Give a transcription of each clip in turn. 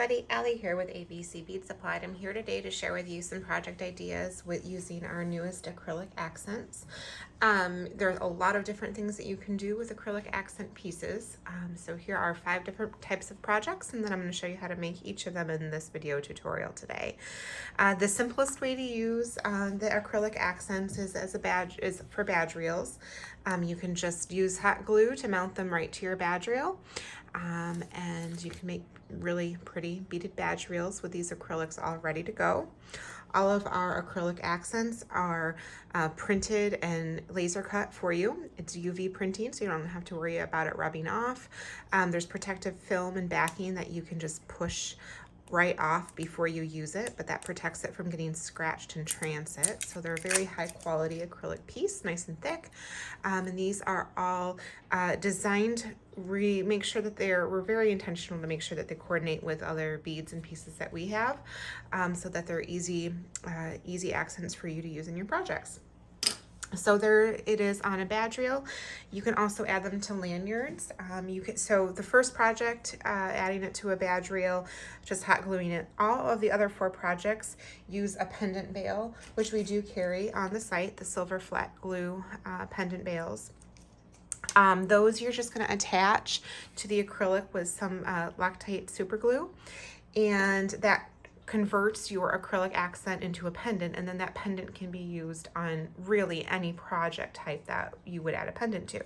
everybody, Allie here with ABC Bead Supply. I'm here today to share with you some project ideas with using our newest acrylic accents. There's a lot of different things that you can do with acrylic accent pieces. So here are 5 different types of projects, and then I'm going to show you how to make each of them in this video tutorial today. The simplest way to use the acrylic accents is for badge reels. You can just use hot glue to mount them right to your badge reel. And you can make really pretty beaded badge reels with these acrylics all ready to go. All of our acrylic accents are printed and laser cut for you. It's UV printing, so you don't have to worry about it rubbing off. There's protective film and backing that you can just push right off before you use it, but that protects it from getting scratched in transit. So they're a very high quality acrylic piece, nice and thick. And these are all designed, make sure that we're very intentional to make sure that they coordinate with other beads and pieces that we have, so that they're easy accents for you to use in your projects. So there it is on a badge reel. You can also add them to lanyards. So the first project, adding it to a badge reel, just hot gluing it. All of the other 4 projects use a pendant bail, which we do carry on the site, the silver flat glue pendant bails. Those you're just going to attach to the acrylic with some Loctite super glue, and that converts your acrylic accent into a pendant, and then that pendant can be used on really any project type that you would add a pendant to.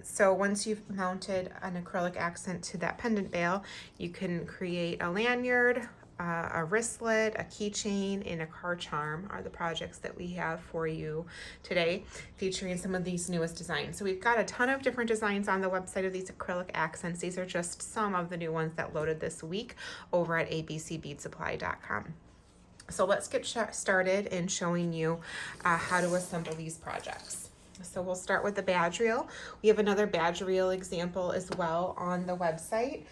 So once you've mounted an acrylic accent to that pendant bail, you can create a lanyard, a wristlet, a keychain, and a car charm are the projects that we have for you today, featuring some of these newest designs. So we've got a ton of different designs on the website of these acrylic accents. These are just some of the new ones that loaded this week over at abcbeadsupply.com. So let's get started in showing you how to assemble these projects. So we'll start with the badge reel. We have another badge reel example as well on the website.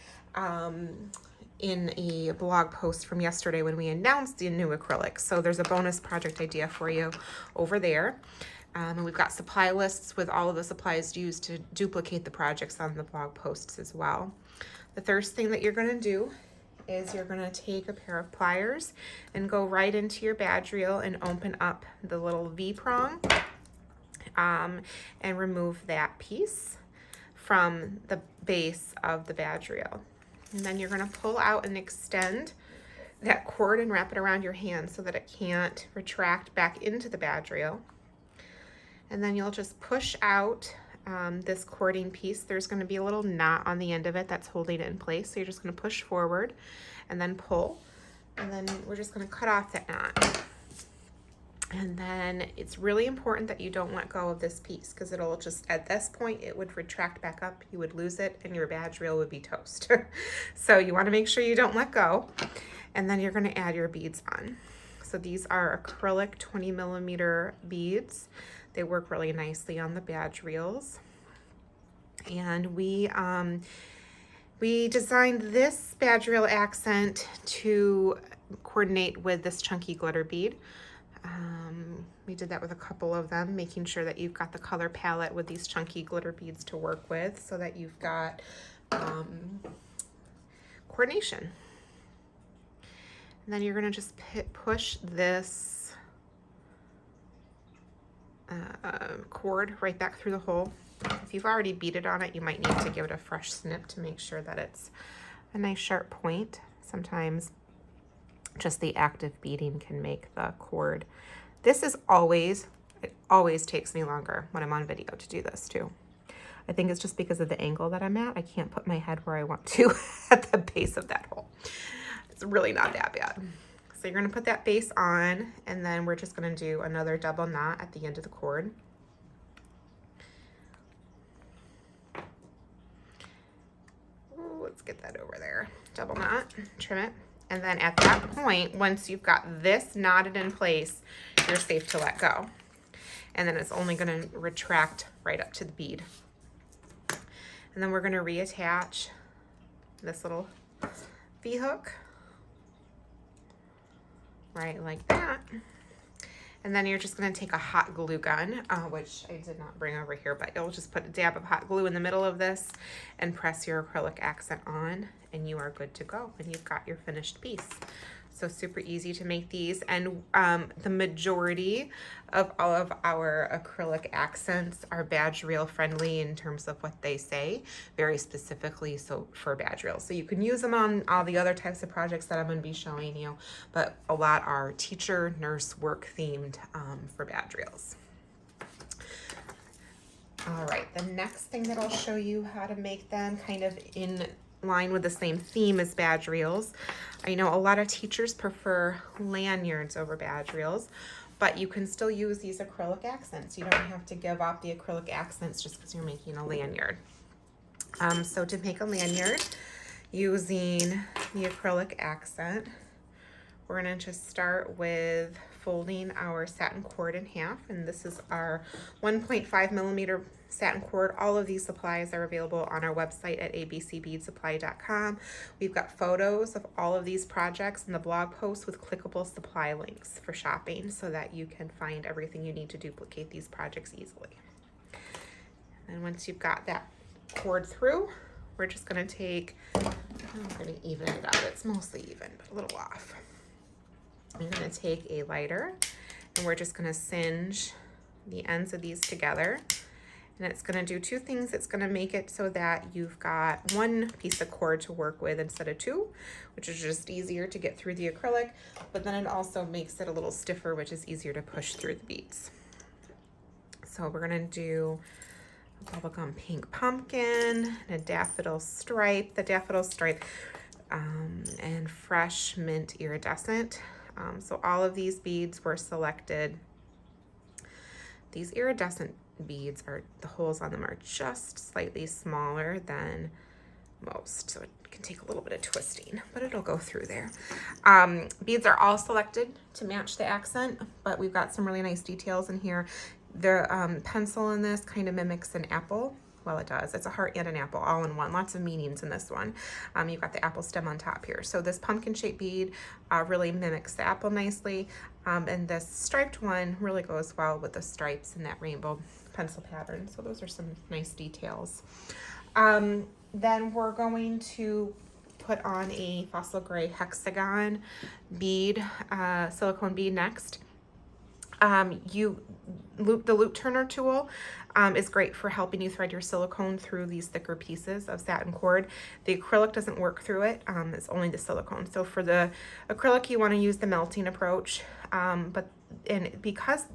In a blog post from yesterday when we announced the new acrylics. So there's a bonus project idea for you over there. And we've got supply lists with all of the supplies used to duplicate the projects on the blog posts as well. The first thing that you're going to do is you're going to take a pair of pliers and go right into your badge reel and open up the little V prong and remove that piece from the base of the badge reel. And then you're going to pull out and extend that cord and wrap it around your hand so that it can't retract back into the badge reel. And then you'll just push out this cording piece. There's going to be a little knot on the end of it that's holding it in place. So you're just going to push forward and then pull. And then we're just going to cut off that knot. And then it's really important that you don't let go of this piece, because it'll just, at this point, it would retract back up, you would lose it, and your badge reel would be toast. So you want to make sure you don't let go. And then you're going to add your beads on. So these are acrylic 20mm beads. They work really nicely on the badge reels. And we designed this badge reel accent to coordinate with this chunky glitter bead. We did that with a couple of them, making sure that you've got the color palette with these chunky glitter beads to work with, so that you've got coordination. And then you're going to just push this cord right back through the hole. If you've already beaded on it, you might need to give it a fresh snip to make sure that it's a nice sharp point. Sometimes just the active beading can make the cord. This is it always takes me longer when I'm on video to do this too. I think it's just because of the angle that I'm at. I can't put my head where I want to at the base of that hole. It's really not that bad. So you're going to put that base on, and then we're just going to do another double knot at the end of the cord. Ooh, let's get that over there. Double knot, trim it. And then at that point, once you've got this knotted in place, you're safe to let go. And then it's only going to retract right up to the bead. And then we're going to reattach this little V-hook right like that. And then you're just going to take a hot glue gun, which I did not bring over here, but you'll just put a dab of hot glue in the middle of this and press your acrylic accent on, and you are good to go. And you've got your finished piece. So super easy to make these. And the majority of all of our acrylic accents are badge reel friendly in terms of what they say, very specifically so for badge reels. So you can use them on all the other types of projects that I'm going to be showing you, but a lot are teacher, nurse, work themed for badge reels. All right, the next thing that I'll show you how to make them kind of in line with the same theme as badge reels. I know a lot of teachers prefer lanyards over badge reels, but you can still use these acrylic accents. You don't have to give up the acrylic accents just because you're making a lanyard. So to make a lanyard using the acrylic accent, we're going to just start with folding our satin cord in half, and this is our 1.5 millimeter satin cord. All of these supplies are available on our website at abcbeadsupply.com. We've got photos of all of these projects in the blog post with clickable supply links for shopping so that you can find everything you need to duplicate these projects easily. And once you've got that cord through, we're just going to take, I'm going to even it out. It's mostly even, but a little off. I'm going to take a lighter and we're just going to singe the ends of these together. And it's going to do two things. It's going to make it so that you've got one piece of cord to work with instead of two, which is just easier to get through the acrylic, but then it also makes it a little stiffer, which is easier to push through the beads. So we're going to do a bubblegum pink pumpkin and a daffodil stripe. The daffodil stripe and fresh mint iridescent. So all of these beads were selected. These iridescent beads the holes on them are just slightly smaller than most, so it can take a little bit of twisting, but it'll go through there. Beads are all selected to match the accent, but we've got some really nice details in here. The pencil in this kind of mimics an apple. Well, it does. It's a heart and an apple all in one. Lots of meanings in this one. You've got the apple stem on top here. So this pumpkin shaped bead really mimics the apple nicely. And this striped one really goes well with the stripes and that rainbow pencil pattern. So those are some nice details. Then we're going to put on a fossil gray hexagon bead, silicone bead next. The loop turner tool is great for helping you thread your silicone through these thicker pieces of satin cord. The acrylic doesn't work through it, it's only the silicone. So for the acrylic, you want to use the melting approach, because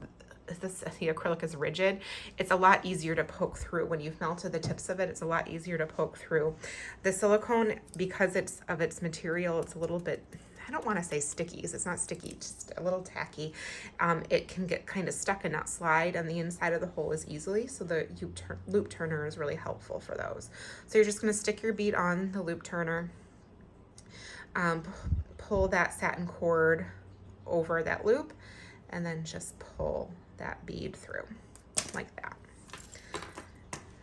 the acrylic is rigid, it's a lot easier to poke through. When you've melted the tips of it, it's a lot easier to poke through. The silicone, because it's of its material, it's a little bit, I don't want to say sticky, because it's not sticky, just a little tacky. It can get kind of stuck and not slide on the inside of the hole as easily, so the loop turner is really helpful for those. So you're just going to stick your bead on the loop turner, pull that satin cord over that loop, and then just pull that bead through like that.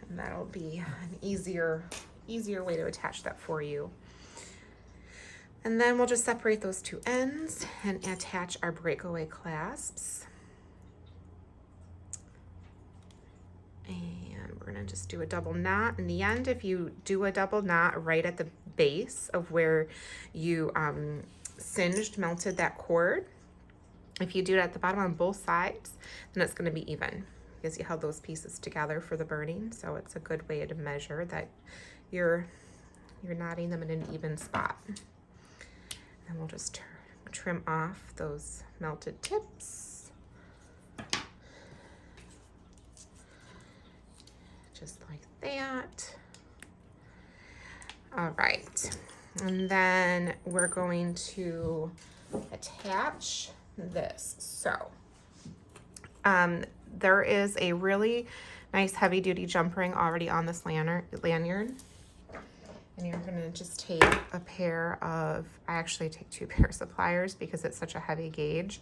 And that'll be an easier way to attach that for you. And then we'll just separate those two ends and attach our breakaway clasps. And we're gonna just do a double knot in the end. If you do a double knot right at the base of where you melted that cord, if you do it at the bottom on both sides, then it's gonna be even because you held those pieces together for the burning. So it's a good way to measure that you're knotting them in an even spot. And we'll just trim off those melted tips. Just like that. All right. And then we're going to attach this. So there is a really nice heavy duty jump ring already on this lanyard. And you're gonna just take a pair of, I actually take two pairs of pliers because it's such a heavy gauge.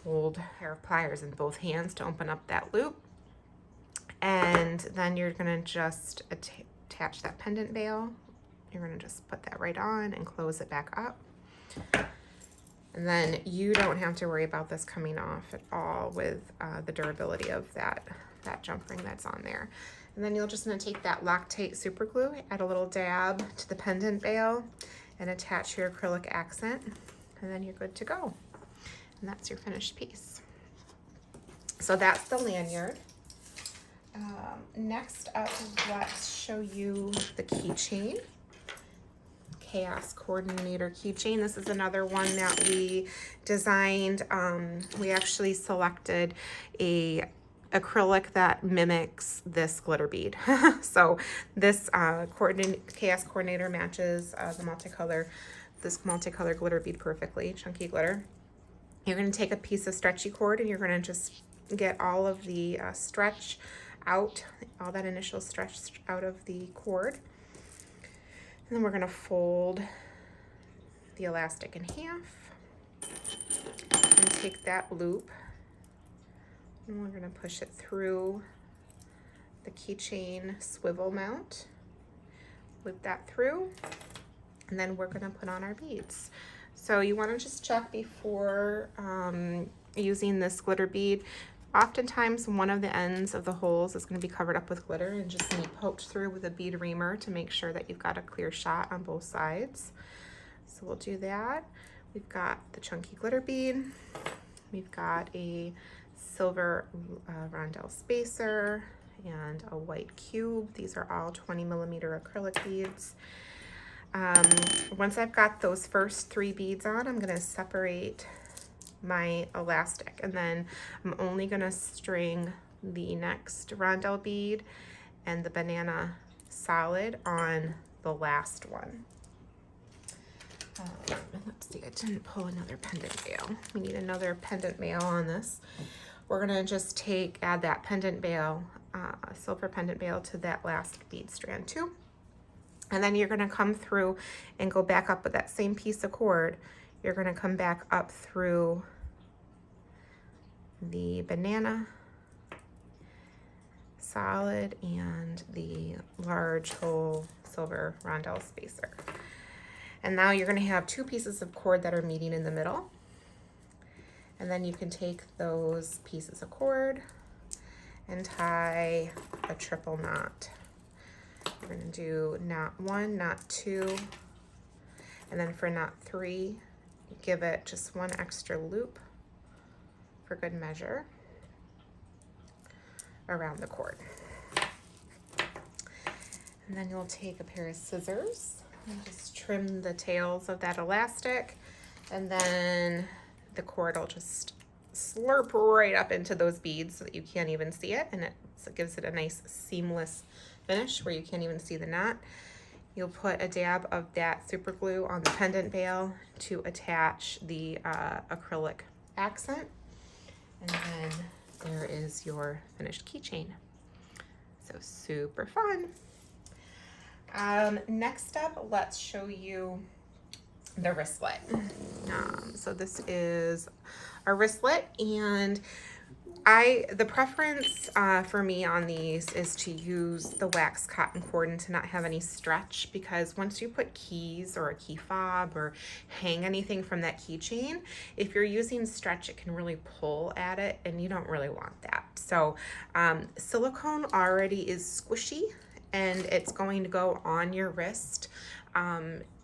Hold a pair of pliers in both hands to open up that loop. And then you're gonna just attach that pendant veil. You're gonna just put that right on and close it back up. And then you don't have to worry about this coming off at all with the durability of that jump ring that's on there. And then you're just gonna take that Loctite super glue, add a little dab to the pendant bail, and attach your acrylic accent, and then you're good to go. And that's your finished piece. So that's the lanyard. Next up, let's show you the keychain. Chaos Coordinator keychain. This is another one that we designed. We actually selected a acrylic that mimics this glitter bead. So this Chaos Coordinator matches this multicolor glitter bead perfectly, chunky glitter. You're going to take a piece of stretchy cord and you're going to just get all of the stretch out, all that initial stretch out of the cord. And then we're going to fold the elastic in half and take that loop, and we're going to push it through the keychain swivel mount, loop that through, and then we're going to put on our beads. So you want to just check before using this glitter bead. Oftentimes one of the ends of the holes is going to be covered up with glitter, and just need poked through with a bead reamer to make sure that you've got a clear shot on both sides. So we'll do that. We've got the chunky glitter bead. We've got a silver rondelle spacer and a white cube. These are all 20mm acrylic beads. Once I've got those first 3 beads on, I'm going to separate my elastic, and then I'm only going to string the next rondelle bead and the banana solid on the last one. Let's see, I didn't pull another pendant bail. We need another pendant bail on this. We're going to just add that pendant bail, silver pendant bail, to that last bead strand too. And then you're going to come through and go back up with that same piece of cord. You're going to come back up through the banana solid and the large whole silver rondelle spacer. And now you're going to have 2 pieces of cord that are meeting in the middle. And then you can take those pieces of cord and tie a triple knot. We're going to do knot 1, knot 2, and then for knot 3, give it just 1 extra loop for good measure around the cord. And then you'll take a pair of scissors and just trim the tails of that elastic, and then the cord will just slurp right up into those beads so that you can't even see it, and it gives it a nice seamless finish where you can't even see the knot. You'll put a dab of that super glue on the pendant bail to attach the acrylic accent, and then there is your finished keychain. So super fun. Next up, let's show you the wristlet. So this is a wristlet, and the preference for me on these is to use the wax cotton cord and to not have any stretch, because once you put keys or a key fob or hang anything from that keychain, if you're using stretch, it can really pull at it, and you don't really want that. So silicone already is squishy, and it's going to go on your wrist.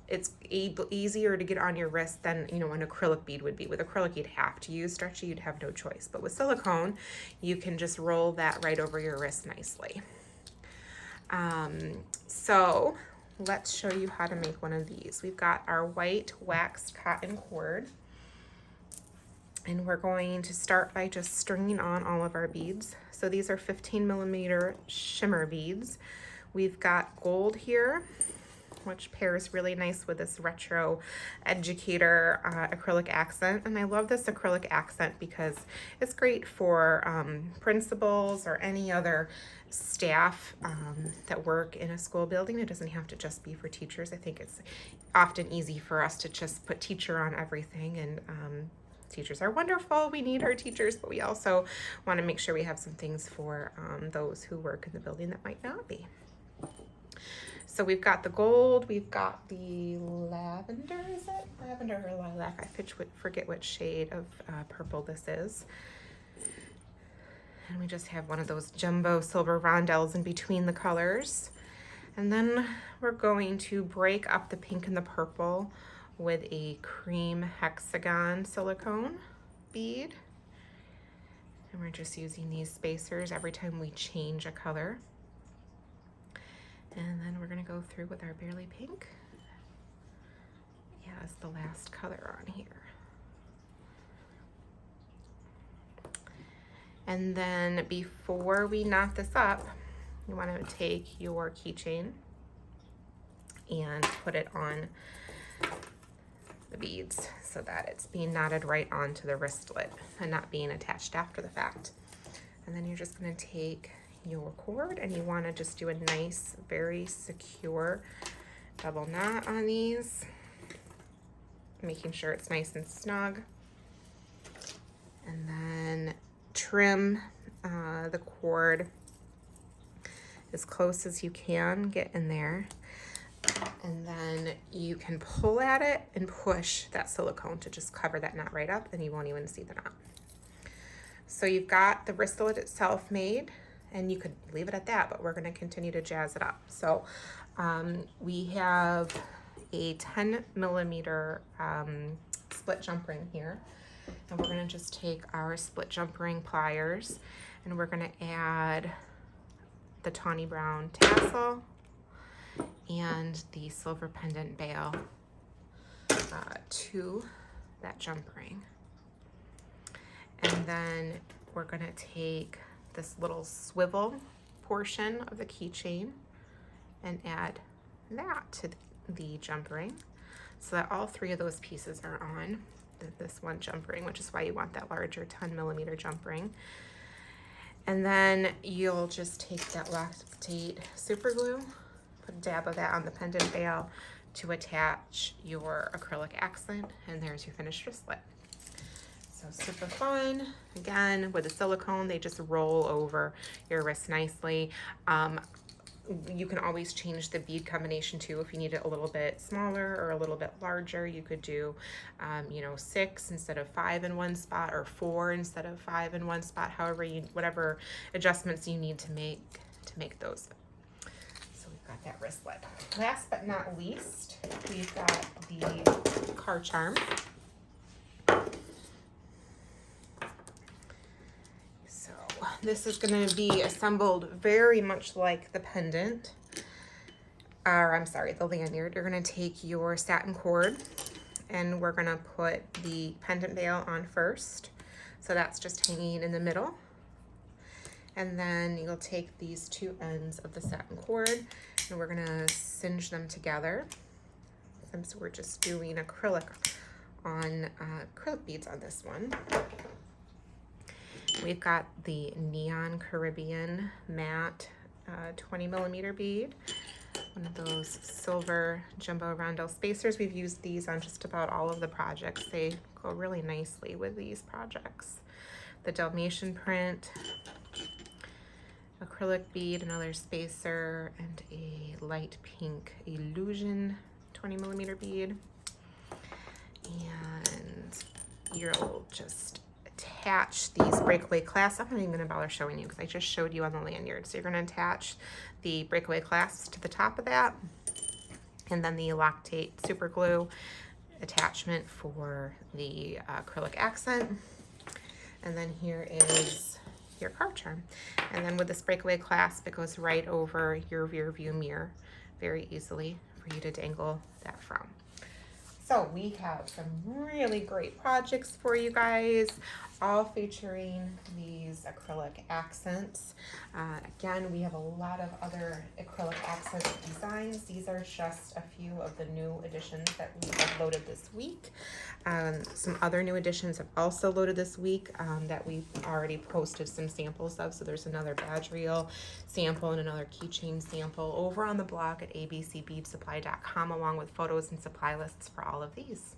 It's easier to get on your wrist than, you know, an acrylic bead would be. With acrylic, you'd have to use stretchy, you'd have no choice. But with silicone, you can just roll that right over your wrist nicely. So let's show you how to make one of these. We've got our white waxed cotton cord, and we're going to start by just stringing on all of our beads. So these are 15mm shimmer beads. We've got gold here, which pairs really nice with this retro educator acrylic accent. And I love this acrylic accent because it's great for principals or any other staff that work in a school building. It doesn't have to just be for teachers. I think it's often easy for us to just put teacher on everything, and teachers are wonderful. We need our teachers, but we also want to make sure we have some things for those who work in the building that might not be. So we've got the gold, we've got the lavender, is it? Lavender or lilac, I forget which shade of purple this is. And we just have one of those jumbo silver rondelles in between the colors. And then we're going to break up the pink and the purple with a cream hexagon silicone bead. And we're just using these spacers every time we change a color. And then we're gonna go through with our Barely Pink as the last color on here. And then before we knot this up, you wanna take your keychain and put it on the beads so that it's being knotted right onto the wristlet and not being attached after the fact. And then you're just gonna take your cord and you wanna just do a nice, very secure double knot on these, making sure it's nice and snug. And then trim the cord as close as you can get in there. And then you can pull at it and push that silicone to just cover that knot right up and you won't even see the knot. So you've got the wristlet itself made, and you could leave it at that, but we're gonna continue to jazz it up. So we have a 10 millimeter split jump ring here. And we're gonna just take our split jump ring pliers and we're gonna add the tawny brown tassel and the silver pendant bail to that jump ring. And then we're gonna take this little swivel portion of the keychain and add that to the jump ring so that all three of those pieces are on this one jump ring, which is why you want that larger 10 millimeter jump ring. And then you'll just take that lactate super glue, put a dab of that on the pendant bail to attach your acrylic accent, and there's your finished wristlet. So super fun. Again, with the silicone, they just roll over your wrist nicely. You can always change the bead combination too. If you need it a little bit smaller or a little bit larger, you could do, 6 instead of 5 in one spot, or 4 instead of 5 in one spot. However, whatever adjustments you need to make those. So we've got that wristlet. Last but not least, we've got the car charm. This is going to be assembled very much like the pendant, or I'm sorry, the lanyard. You're going to take your satin cord and we're going to put the pendant bail on first. So that's just hanging in the middle. And then you'll take these two ends of the satin cord and we're going to singe them together. Since we're just doing acrylic beads on this one. We've got the Neon Caribbean matte 20 millimeter bead, one of those silver jumbo rondelle spacers. We've used these on just about all of the projects. They go really nicely with these projects. The Dalmatian print, acrylic bead, another spacer, and a light pink Illusion 20 millimeter bead. And you'll just attach these breakaway clasps. I'm not even going to bother showing you because I just showed you on the lanyard. So you're going to attach the breakaway clasps to the top of that, and then the lactate super glue attachment for the acrylic accent. And then here is your car charm. And then with this breakaway clasp, it goes right over your rear view mirror very easily for you to dangle that from. So we have some really great projects for you guys, all featuring these acrylic accents. Again, we have a lot of other acrylic accent designs. These are just a few of the new additions that we have loaded this week. Some other new additions have also loaded this week that we've already posted some samples of. So there's another badge reel sample and another keychain sample over on the blog at abcbeadsupply.com, along with photos and supply lists for all of these.